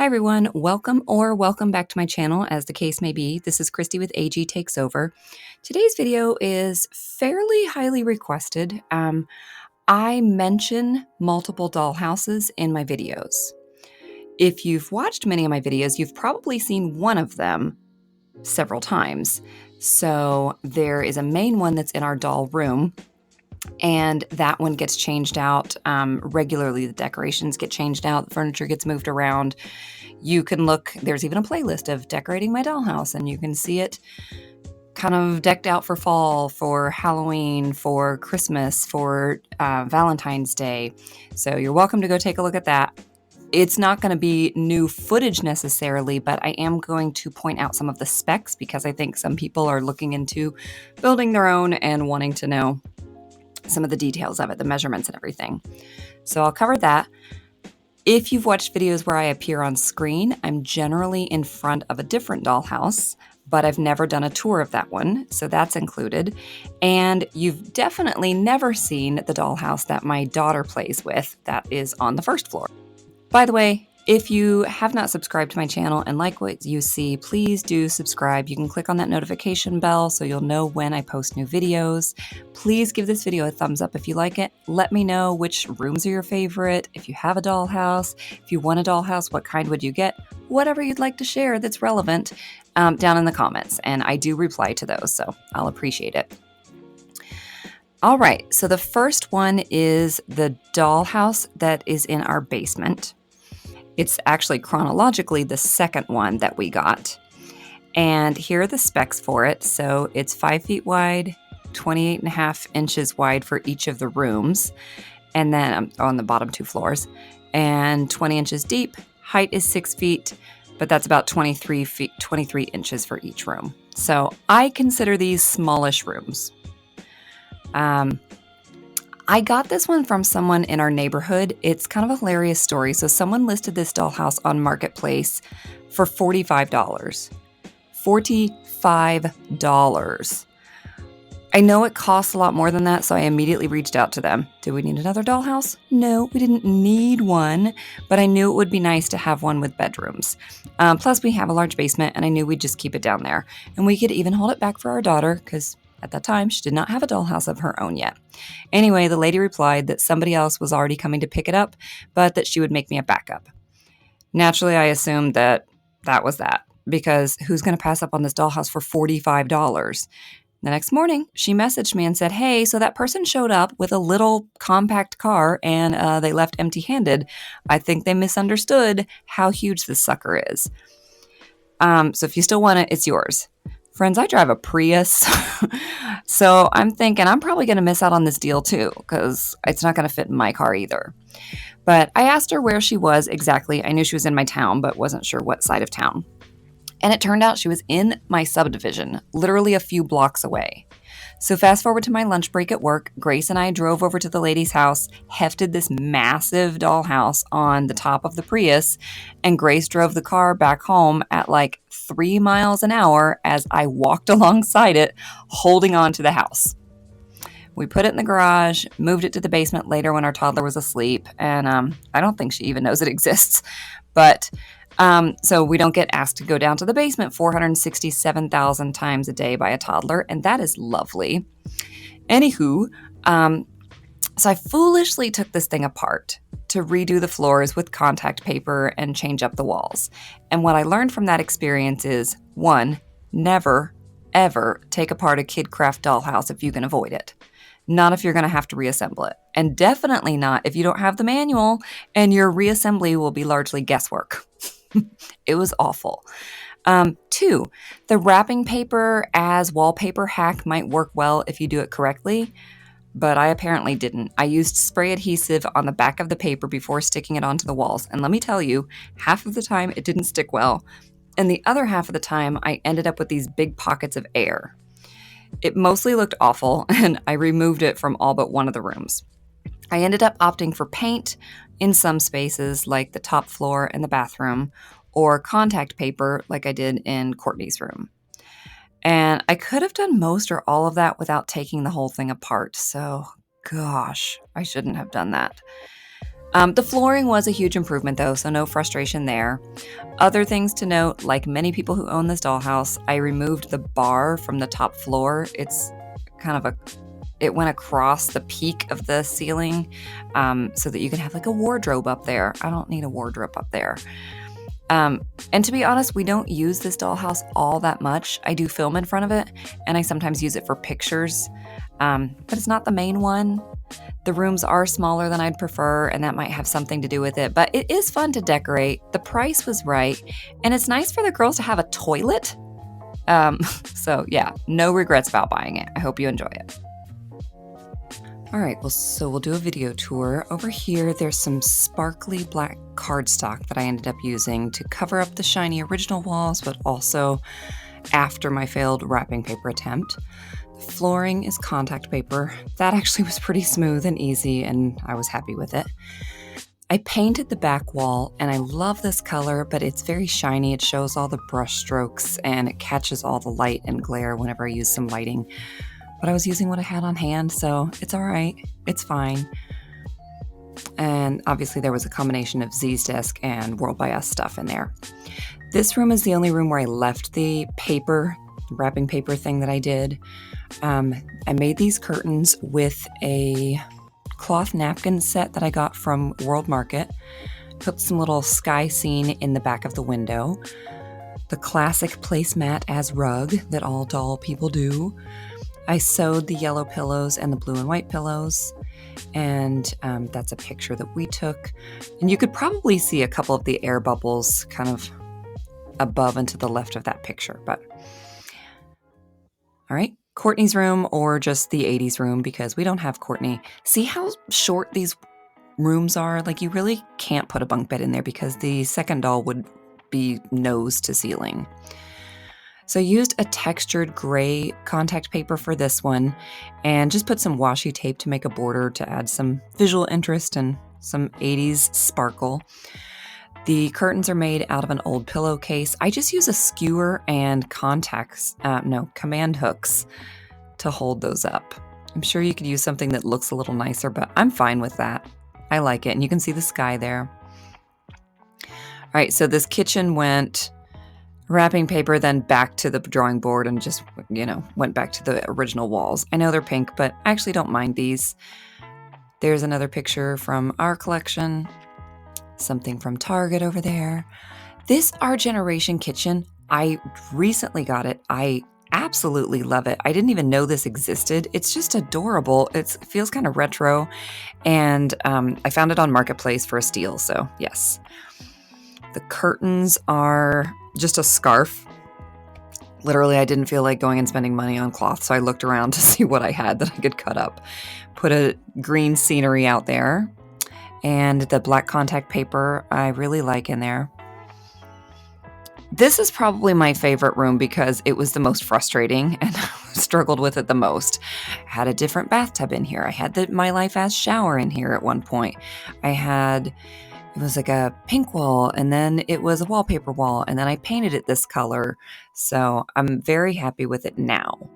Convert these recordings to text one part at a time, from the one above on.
Hi everyone, welcome back to my channel, as the case may be. This is Kristie with AG Takes Over. Today's video is fairly highly requested. I mention multiple dollhouses in my videos. If you've watched many of my videos, you've probably seen one of them several times. So there is a main one that's in our doll room, and that one gets changed out regularly. The decorations get changed out, the furniture gets moved around. You can look, there's even a playlist of decorating my dollhouse, and you can see it kind of decked out for fall, for Halloween, for Christmas, for Valentine's Day. So you're welcome to go take a look at that. It's not going to be new footage necessarily, but I am going to point out some of the specs because I think some people are looking into building their own and wanting to know some of the details of it, the measurements and everything. So I'll cover that. If you've watched videos where I appear on screen, I'm generally in front of a different dollhouse, but I've never done a tour of that one, so that's included. And you've definitely never seen the dollhouse that my daughter plays with that is on the first floor. By the way, if you have not subscribed to my channel and like what you see, please do subscribe. You can click on that notification bell so you'll know when I post new videos. Please give this video a thumbs up if you like it. Let me know which rooms are your favorite. If you have a dollhouse, if you want a dollhouse, what kind would you get? Whatever you'd like to share that's relevant down in the comments. And I do reply to those, so I'll appreciate it. All right, so the first one is the dollhouse that is in our basement. It's actually chronologically the second one that we got. And here are the specs for it. So it's 5 feet wide, 28.5 inches wide for each of the rooms, and then on the bottom 2 floors, and 20 inches deep. Height is 6 feet, but that's about 23 inches for each room. So I consider these smallish rooms. I got this one from someone in our neighborhood. It's kind of a hilarious story. So someone listed this dollhouse on Marketplace for $45. $45. I know it costs a lot more than that, so I immediately reached out to them. Did we need another dollhouse? No, we didn't need one, but I knew it would be nice to have one with bedrooms. Plus, we have a large basement, and I knew we'd just keep it down there. And we could even hold it back for our daughter, because at that time, she did not have a dollhouse of her own yet. Anyway, the lady replied that somebody else was already coming to pick it up, but that she would make me a backup. Naturally, I assumed that that was that, because who's going to pass up on this dollhouse for $45? The next morning, she messaged me and said, hey, so that person showed up with a little compact car and they left empty-handed. I think they misunderstood how huge this sucker is. So if you still want it, it's yours. Friends, I drive a Prius, so I'm thinking I'm probably going to miss out on this deal too, because it's not going to fit in my car either. But I asked her where she was exactly. I knew she was in my town, but wasn't sure what side of town. And it turned out she was in my subdivision, literally a few blocks away. So fast forward to my lunch break at work, Grace and I drove over to the lady's house, hefted this massive dollhouse on the top of the Prius, and Grace drove the car back home at like 3 miles an hour as I walked alongside it, holding on to the house. We put it in the garage, moved it to the basement later when our toddler was asleep, and I don't think she even knows it exists. But so we don't get asked to go down to the basement 467,000 times a day by a toddler, and that is lovely. Anywho, so I foolishly took this thing apart to redo the floors with contact paper and change up the walls. And what I learned from that experience is, 1, never, ever take apart a KidCraft dollhouse if you can avoid it. Not if you're going to have to reassemble it. And definitely not if you don't have the manual and your reassembly will be largely guesswork. It was awful. 2, the wrapping paper as wallpaper hack might work well if you do it correctly, but I apparently didn't. I used spray adhesive on the back of the paper before sticking it onto the walls, and let me tell you, half of the time it didn't stick well, and the other half of the time I ended up with these big pockets of air. It mostly looked awful, and I removed it from all but one of the rooms. I ended up opting for paint in some spaces, like the top floor and the bathroom, or contact paper like I did in Courtney's room. And I could have done most or all of that without taking the whole thing apart, so gosh, I shouldn't have done that. The flooring was a huge improvement though, so no frustration there. Other things to note, like many people who own this dollhouse, I removed the bar from the top floor. It's kind of it went across the peak of the ceiling, so that you can have like a wardrobe up there. I don't need a wardrobe up there. And to be honest, we don't use this dollhouse all that much. I do film in front of it, and I sometimes use it for pictures, but it's not the main one. The rooms are smaller than I'd prefer, and that might have something to do with it, but it is fun to decorate. The price was right, and it's nice for the girls to have a toilet. So yeah, no regrets about buying it. I hope you enjoy it. All right, well, so we'll do a video tour. Over here, there's some sparkly black cardstock that I ended up using to cover up the shiny original walls, but also after my failed wrapping paper attempt. The flooring is contact paper. That actually was pretty smooth and easy, and I was happy with it. I painted the back wall, and I love this color, but it's very shiny. It shows all the brush strokes, and it catches all the light and glare whenever I use some lighting. But I was using what I had on hand, so it's all right. It's fine. And obviously there was a combination of Z's desk and World by Us stuff in there. This room is the only room where I left the wrapping paper thing that I did. I made these curtains with a cloth napkin set that I got from World Market. Put some little sky scene in the back of the window. The classic placemat as rug that all doll people do. I sewed the yellow pillows and the blue and white pillows, and that's a picture that we took. And you could probably see a couple of the air bubbles kind of above and to the left of that picture. But all right, Courtney's room, or just the 80s room, because we don't have Courtney. See how short these rooms are? Like, you really can't put a bunk bed in there because the second doll would be nose to ceiling. So I used a textured gray contact paper for this one, and just put some washi tape to make a border to add some visual interest and some 80s sparkle. The curtains are made out of an old pillowcase. I just use a skewer and command hooks to hold those up. I'm sure you could use something that looks a little nicer, but I'm fine with that. I like it, and you can see the sky there. All right, so this kitchen went wrapping paper, then back to the drawing board, and just, went back to the original walls. I know they're pink, but I actually don't mind these. There's another picture from our collection. Something from Target over there. This Our Generation kitchen, I recently got it. I absolutely love it. I didn't even know this existed. It's just adorable. It feels kind of retro, and I found it on Marketplace for a steal, so yes. The curtains are just a scarf. Literally, I didn't feel like going and spending money on cloth, so I looked around to see what I had that I could cut up. Put a green scenery out there, and the black contact paper I really like in there. This is probably my favorite room because it was the most frustrating and struggled with it the most. I had a different bathtub in here. I had the My Life as shower in here at one point. It was like a pink wall, and then it was a wallpaper wall, and then I painted it this color. So I'm very happy with it now.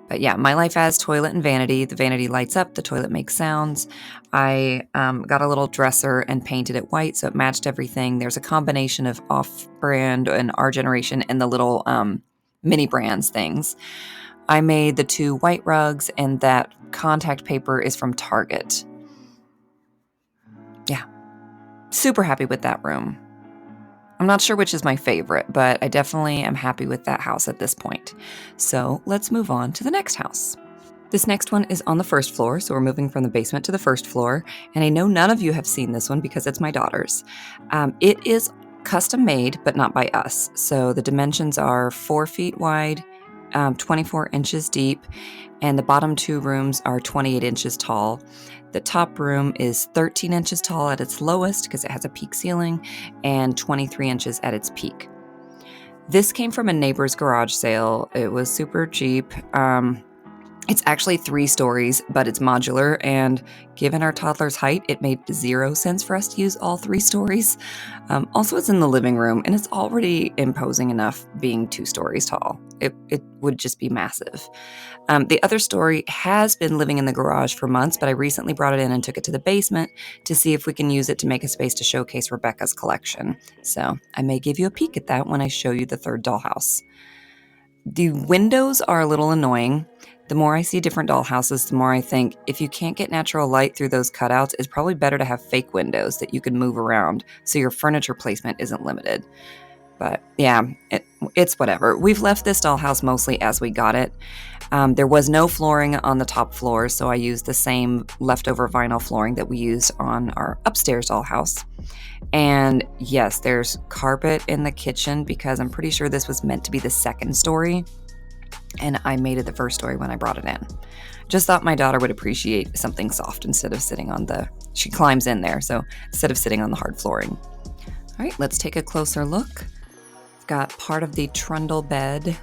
But yeah, My Life as toilet and vanity. The vanity lights up, the toilet makes sounds. I got a little dresser and painted it white so it matched everything. There's a combination of off-brand and Our Generation and the little mini brands things. I made the 2 white rugs, and that contact paper is from Target. Yeah, super happy with that room. I'm not sure which is my favorite, but I definitely am happy with that house at this point. So let's move on to the next house. This next one is on the first floor, so we're moving from the basement to the first floor, and I know none of you have seen this one because it's my daughter's. It is custom made, but not by us. So the dimensions are 4 feet wide, 24 inches deep, and the bottom 2 rooms are 28 inches tall. The top room is 13 inches tall at its lowest because it has a peak ceiling, and 23 inches at its peak. This came from a neighbor's garage sale. It was super cheap. It's actually 3 stories, but it's modular, and given our toddler's height, it made 0 sense for us to use all 3 stories. Also, it's in the living room, and it's already imposing enough being 2 stories tall. It would just be massive. The other story has been living in the garage for months, but I recently brought it in and took it to the basement to see if we can use it to make a space to showcase Rebecca's collection. So I may give you a peek at that when I show you the third dollhouse. The windows are a little annoying. The more I see different dollhouses, the more I think if you can't get natural light through those cutouts, it's probably better to have fake windows that you can move around so your furniture placement isn't limited. But yeah, it's whatever. We've left this dollhouse mostly as we got it. There was no flooring on the top floor, so I used the same leftover vinyl flooring that we used on our upstairs dollhouse. And yes, there's carpet in the kitchen because I'm pretty sure this was meant to be the second story, and I made it the first story when I brought it in. Just thought my daughter would appreciate something soft instead of sitting on she climbs in there, so instead of sitting on the hard flooring. All right, let's take a closer look. I've got part of the trundle bed.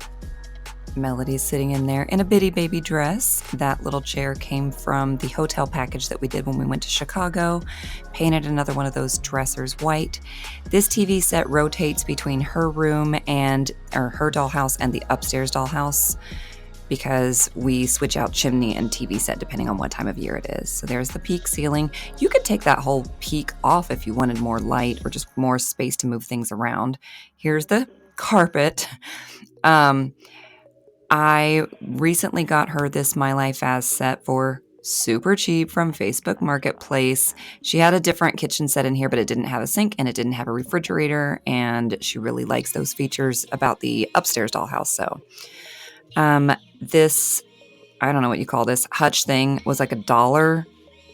Melody's sitting in there in a bitty baby dress. That little chair came from the hotel package that we did when we went to Chicago. Painted another one of those dressers white. This TV set rotates between her room her dollhouse and the upstairs dollhouse because we switch out chimney and TV set depending on what time of year it is. So there's the peak ceiling. You could take that whole peak off if you wanted more light or just more space to move things around. Here's the carpet. I recently got her this My Life As set for super cheap from Facebook Marketplace. She had a different kitchen set in here, but it didn't have a sink and it didn't have a refrigerator, and she really likes those features about the upstairs dollhouse. So this, I don't know what you call this, hutch thing was like $1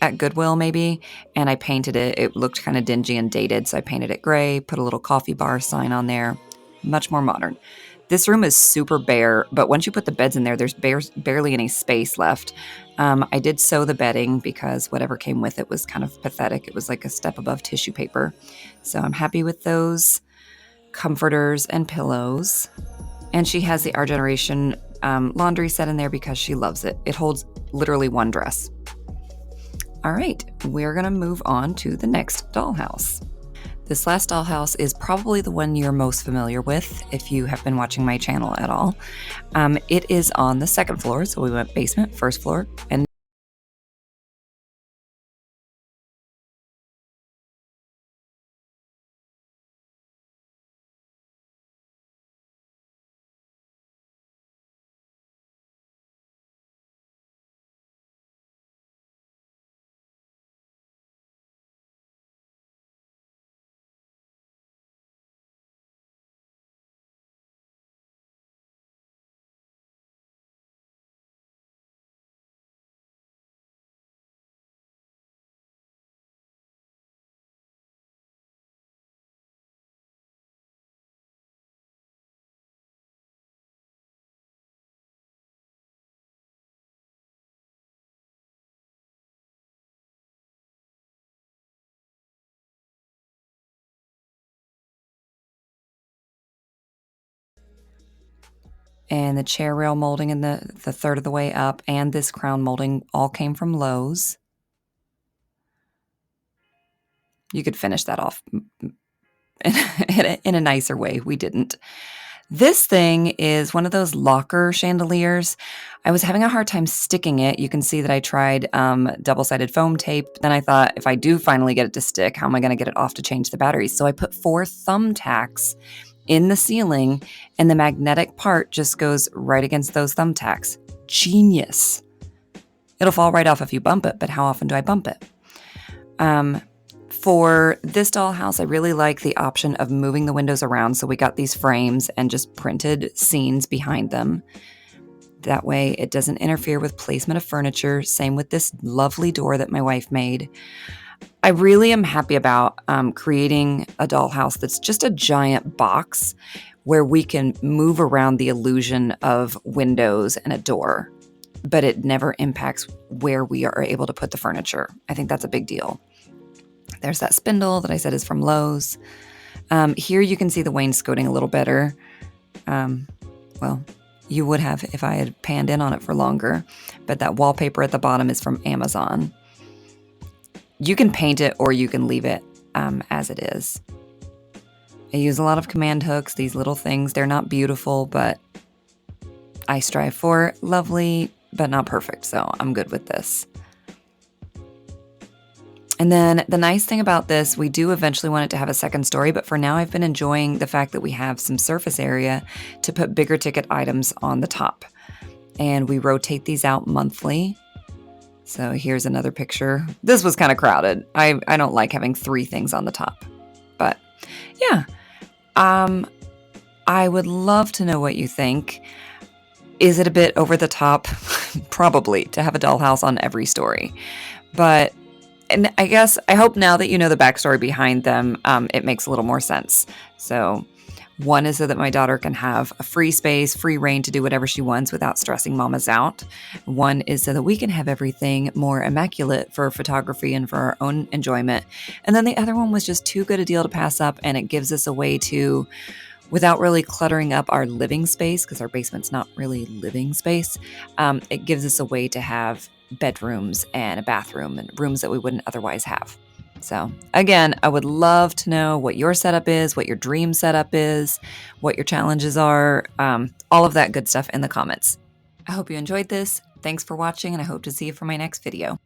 at Goodwill maybe, and I painted it. It looked kind of dingy and dated, so I painted it gray, put a little coffee bar sign on there, much more modern. This room is super bare, but once you put the beds in there, there's barely any space left. I did sew the bedding because whatever came with it was kind of pathetic. It was like a step above tissue paper. So I'm happy with those comforters and pillows. And she has the Our Generation laundry set in there because she loves it. It holds literally one dress. All right, we're going to move on to the next dollhouse. This last dollhouse is probably the one you're most familiar with if you have been watching my channel at all. It is on the second floor, so we went basement, first floor, and the chair rail molding in the third of the way up, and this crown molding all came from Lowe's. You could finish that off in a nicer way. We didn't. This thing is one of those locker chandeliers. I was having a hard time sticking it. You can see that I tried double-sided foam tape. Then I thought, if I do finally get it to stick, how am I going to get it off to change the batteries? So I put 4 thumbtacks in the ceiling, and the magnetic part just goes right against those thumbtacks. Genius. It'll fall right off if you bump it, but how often do I bump it? For this dollhouse, I really like the option of moving the windows around. So we got these frames and just printed scenes behind them. That way it doesn't interfere with placement of furniture. Same with this lovely door that my wife made. I really am happy about creating a dollhouse that's just a giant box where we can move around the illusion of windows and a door, but it never impacts where we are able to put the furniture. I think that's a big deal. There's that spindle that I said is from Lowe's. Here you can see the wainscoting a little better. Well, You would have if I had panned in on it for longer, but that wallpaper at the bottom is from Amazon. You can paint it or you can leave it as it is. I use a lot of command hooks, these little things. They're not beautiful, but I strive for lovely, but not perfect, so I'm good with this. And then the nice thing about this, we do eventually want it to have a second story, but for now I've been enjoying the fact that we have some surface area to put bigger ticket items on the top. And we rotate these out monthly. So here's another picture. This was kind of crowded. I don't like having 3 things on the top. But yeah, I would love to know what you think. Is it a bit over the top? Probably, to have a dollhouse on every story. But and I hope now that you know the backstory behind them, it makes a little more sense. So one is so that my daughter can have a free space, free reign to do whatever she wants without stressing mamas out. One is so that we can have everything more immaculate for photography and for our own enjoyment. And then the other one was just too good a deal to pass up, and it gives us a way to, without really cluttering up our living space, because our basement's not really living space, it gives us a way to have bedrooms and a bathroom and rooms that we wouldn't otherwise have. So again, I would love to know what your setup is, what your dream setup is, what your challenges are, all of that good stuff in the comments. I hope you enjoyed this. Thanks for watching, and I hope to see you for my next video.